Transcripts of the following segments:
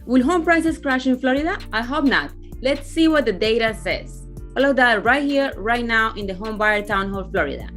Will home prices crash in Florida? I hope not. Let's see what the data says. All of that right here, right now in the Homebuyer Townhall, Florida.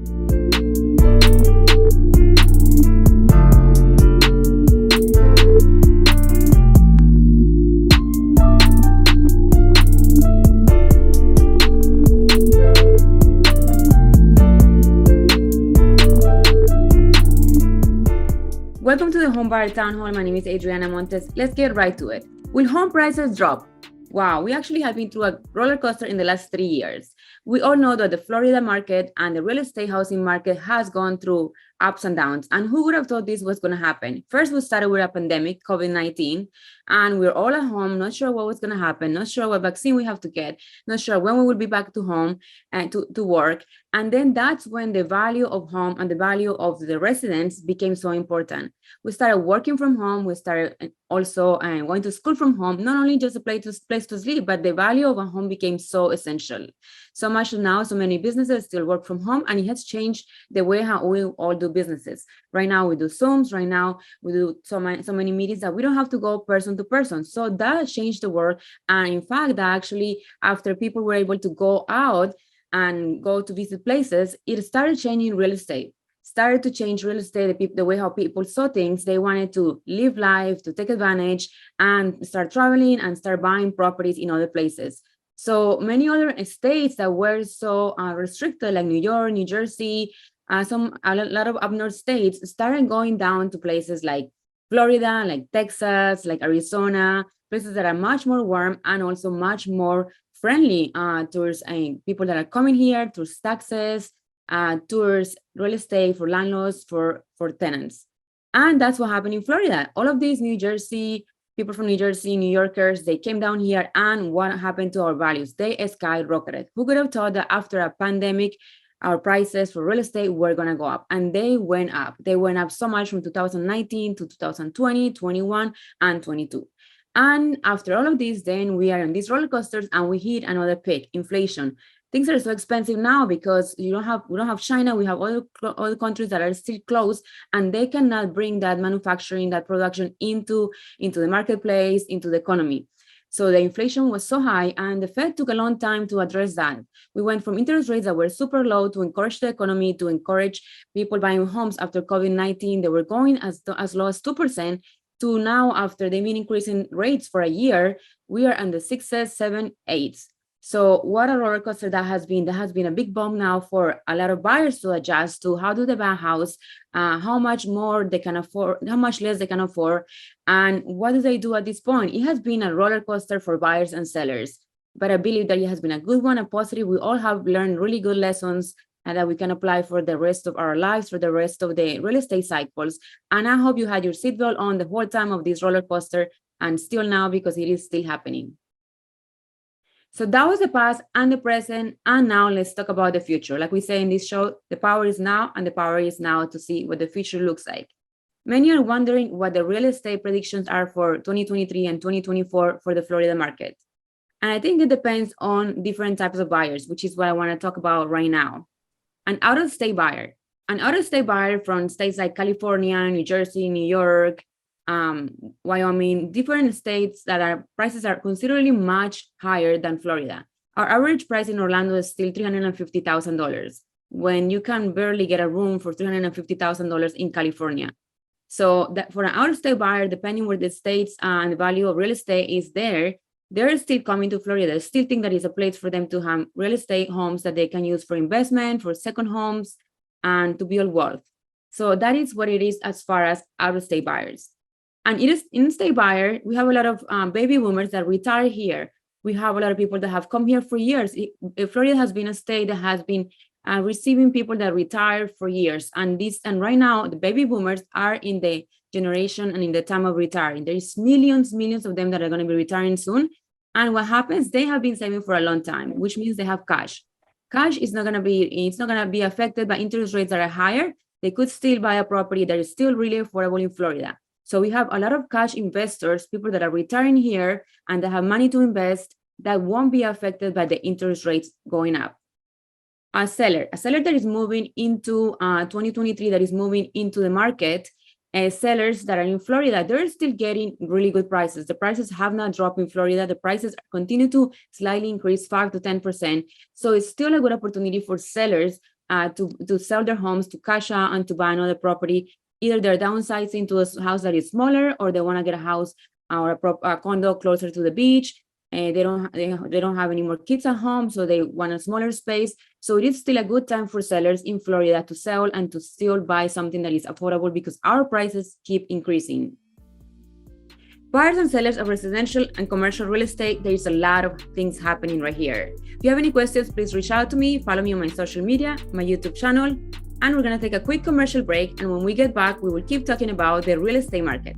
Welcome to the Homebuyer Townhall. My name is Adriana Montes. Let's get right to it. Will home prices drop? Wow, we actually have been through a roller coaster in the last 3 years. We all know that the Florida market and the real estate housing market has gone through ups and downs. And who would have thought this was going to happen? First, we started with a pandemic, COVID-19, and we're all at home, not sure what was going to happen, not sure what vaccine we have to get, not sure when we will be back to home and to work. And then that's when the value of home and the value of the residents became so important. We started working from home. We started also going to school from home, not only just a place to sleep, but the value of a home became so essential. So much now, so many businesses still work from home, and it has changed the way how we all do businesses. Right now, we do Zooms. Right now, we do so many meetings that we don't have to go person to person. So that changed the world. And in fact, that actually, after people were able to go out and go to visit places, it started changing real estate. Started to change real estate, the way how people saw things. They wanted to live life, to take advantage, and start traveling and start buying properties in other places. So many other states that were so restricted, like New York, New Jersey, a lot of up north states started going down to places like Florida, like Texas, like Arizona, places that are much more warm and also much more friendly towards people that are coming here, towards taxes, tours, real estate, for landlords, for tenants. And that's what happened in Florida. All of these people from New Jersey, New Yorkers, they came down here, and what happened to our values? They skyrocketed. Who could have thought that after a pandemic, our prices for real estate were going to go up? And they went up. They went up so much from 2019 to 2020, 21, and 22. And after all of this, then we are on these roller coasters and we hit another peak, inflation. Things are so expensive now because we don't have China. We have other countries that are still closed, and they cannot bring that manufacturing, that production into the marketplace, into the economy. So the inflation was so high, and the Fed took a long time to address that. We went from interest rates that were super low to encourage the economy, to encourage people buying homes after COVID-19. They were going as low as 2%. To now, after they've been increasing rates for a year, we are on the 6s, 7s, 8s. So what a roller coaster that has been. That has been a big bump now for a lot of buyers to adjust to how do they buy a house, how much more they can afford, how much less they can afford, and what do they do at this point? It has been a roller coaster for buyers and sellers, but I believe that it has been a good one, a positive. We all have learned really good lessons and that we can apply for the rest of our lives, for the rest of the real estate cycles. And I hope you had your seatbelt on the whole time of this roller coaster, and still now, because it is still happening. So that was the past and the present, and now let's talk about the future. Like we say in this show, the power is now, and the power is now to see what the future looks like. Many are wondering what the real estate predictions are for 2023 and 2024 for the Florida market. And I think it depends on different types of buyers, which is what I want to talk about right now. An out-of-state buyer from states like California, New Jersey, New York, Wyoming, different states that prices are considerably much higher than Florida. Our average price in Orlando is still $350,000 when you can barely get a room for $350,000 in California. So that for an out-of-state buyer, depending where the states and the value of real estate is they're still coming to Florida. They still think that it's a place for them to have real estate homes that they can use for investment, for second homes, and to build wealth. So that is what it is as far as out-of-state buyers. And it is in-state buyer, we have a lot of baby boomers that retire here. We have a lot of people that have come here for years. Florida has been a state that has been receiving people that retire for years. And right now, the baby boomers are in the generation and in the time of retiring. There is millions of them that are going to be retiring soon. And what happens, they have been saving for a long time, which means they have cash. Cash is not going to be affected by interest rates that are higher. They could still buy a property that is still really affordable in Florida. So we have a lot of cash investors, people that are retiring here and that have money to invest that won't be affected by the interest rates going up. A seller that is moving into 2023, that is moving into the market, sellers that are in Florida, they're still getting really good prices. The prices have not dropped in Florida. The prices continue to slightly increase 5 to 10%. So it's still a good opportunity for sellers to sell their homes, to cash out and to buy another property. Either they're downsizing to a house that is smaller, or they want to get a house or a condo closer to the beach. They don't have any more kids at home, so they want a smaller space. So it is still a good time for sellers in Florida to sell and to still buy something that is affordable, because our prices keep increasing. Buyers and sellers of residential and commercial real estate, there is a lot of things happening right here. If you have any questions, please reach out to me. Follow me on my social media, my YouTube channel, and we're going to take a quick commercial break. And when we get back, we will keep talking about the real estate market.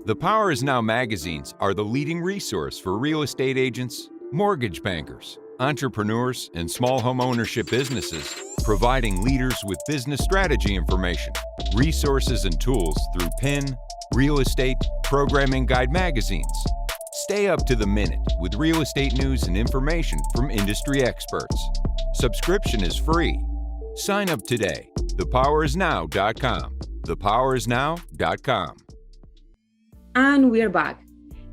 The Power Is Now magazines are the leading resource for real estate agents, mortgage bankers, entrepreneurs, and small home ownership businesses, providing leaders with business strategy information, resources, and tools through PIN, real estate, programming guide magazines. Stay up to the minute with real estate news and information from industry experts. Subscription is free. Sign up today. thepowerisnow.com. thepowerisnow.com. And we're back.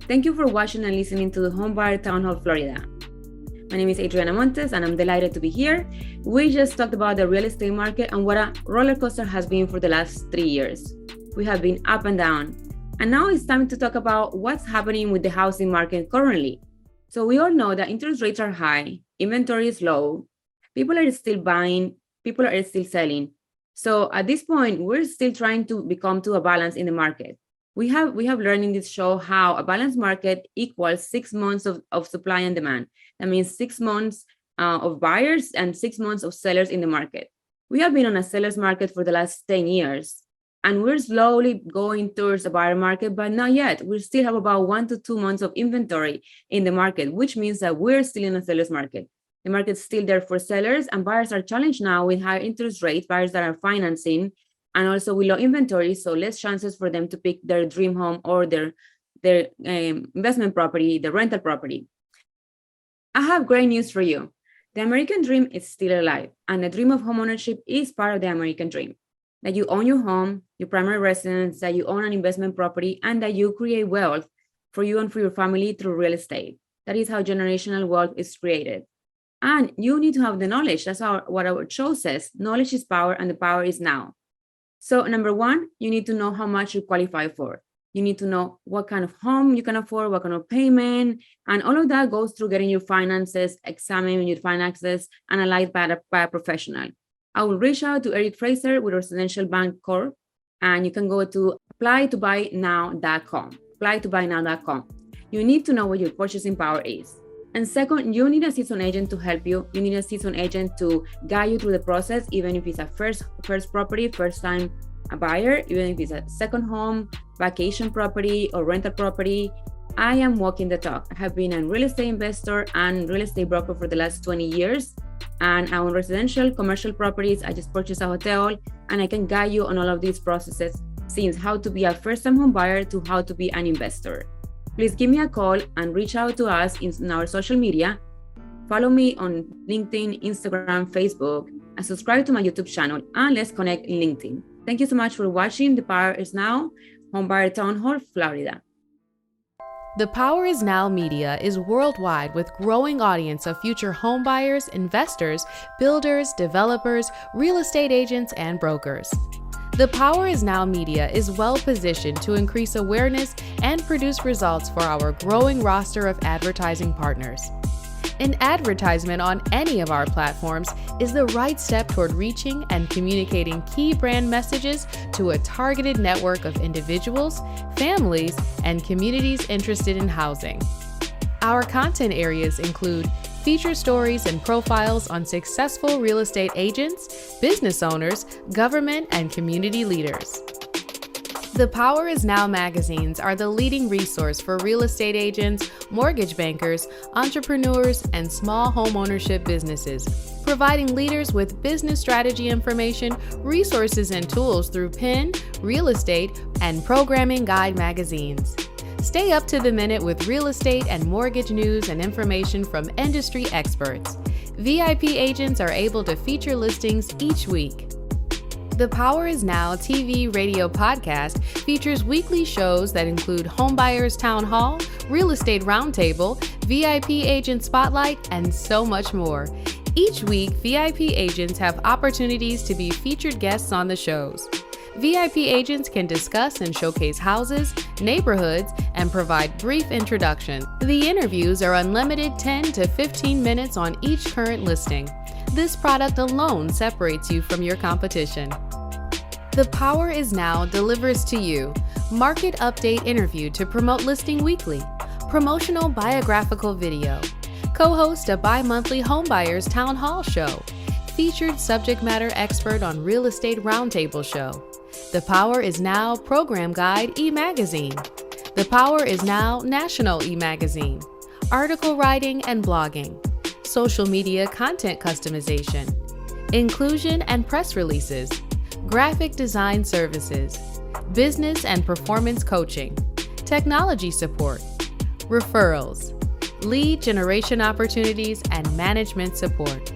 Thank you for watching and listening to the Homebuyer Townhall, Florida. My name is Adriana Montes, and I'm delighted to be here. We just talked about the real estate market and what a roller coaster has been for the last 3 years. We have been up and down. And now it's time to talk about what's happening with the housing market currently. So we all know that interest rates are high, inventory is low, people are still buying, people are still selling. So at this point, we're still trying to become to a balance in the market. We have learned in this show how a balanced market equals 6 months of supply and demand. That means 6 months of buyers and 6 months of sellers in the market. We have been on a seller's market for the last 10 years, and we're slowly going towards a buyer market, but not yet. We still have about 1 to 2 months of inventory in the market, which means that we're still in a seller's market. The market's still there for sellers, and buyers are challenged now with higher interest rates, buyers that are financing, and also with low inventory, so less chances for them to pick their dream home or their investment property, the rental property. I have great news for you. The American dream is still alive, and the dream of homeownership is part of the American dream. That you own your home, your primary residence, that you own an investment property, and that you create wealth for you and for your family through real estate. That is how generational wealth is created. And you need to have the knowledge. That's what our show says. Knowledge is power, and the power is now. So number one, you need to know how much you qualify for. You need to know what kind of home you can afford, what kind of payment, and all of that goes through getting your finances, examining your finances, analyzed by a professional. I will reach out to Eric Fraser with Residential Bank Corp, and you can go to applytobuynow.com. Applytobuynow.com. You need to know what your purchasing power is. And second, you need a seasoned agent to help you. You need a seasoned agent to guide you through the process, even if it's a first property, first time a buyer, even if it's a second home, vacation property, or rental property. I am walking the talk. I have been a real estate investor and real estate broker for the last 20 years. And I own residential, commercial properties. I just purchased a hotel, and I can guide you on all of these processes, since how to be a first-time home buyer to how to be an investor. Please give me a call and reach out to us in our social media. Follow me on LinkedIn, Instagram, Facebook, and subscribe to my YouTube channel, and let's connect in LinkedIn. Thank you so much for watching. The Power Is Now, Homebuyer Townhall, Florida. The Power Is Now Media is worldwide with growing audience of future home buyers, investors, builders, developers, real estate agents, and brokers. The Power Is Now Media is well positioned to increase awareness and produce results for our growing roster of advertising partners. An advertisement on any of our platforms is the right step toward reaching and communicating key brand messages to a targeted network of individuals, families, and communities interested in housing. Our content areas include feature stories and profiles on successful real estate agents, business owners, government, and community leaders. The Power Is Now magazines are the leading resource for real estate agents, mortgage bankers, entrepreneurs, and small home ownership businesses, providing leaders with business strategy information, resources, and tools through PIN, real estate, and programming guide magazines. Stay up to the minute with real estate and mortgage news and information from industry experts. VIP agents are able to feature listings each week. The Power is Now TV radio podcast features weekly shows that include Homebuyer's Townhall, Real Estate Roundtable, VIP Agent Spotlight, and so much more. Each week, VIP agents have opportunities to be featured guests on the shows. VIP agents can discuss and showcase houses, neighborhoods, and provide brief introductions. The interviews are unlimited 10 to 15 minutes on each current listing. This product alone separates you from your competition. The Power is Now delivers to you Market Update interview to promote listing weekly, promotional biographical video, co-host a bi-monthly Homebuyers Town Hall show, featured subject matter expert on Real Estate Roundtable show. The Power is Now Program Guide e-magazine. The Power is Now National e-magazine. Article writing and blogging. Social media content customization. Inclusion and press releases. Graphic design services. Business and performance coaching. Technology support. Referrals. Lead generation opportunities and management support.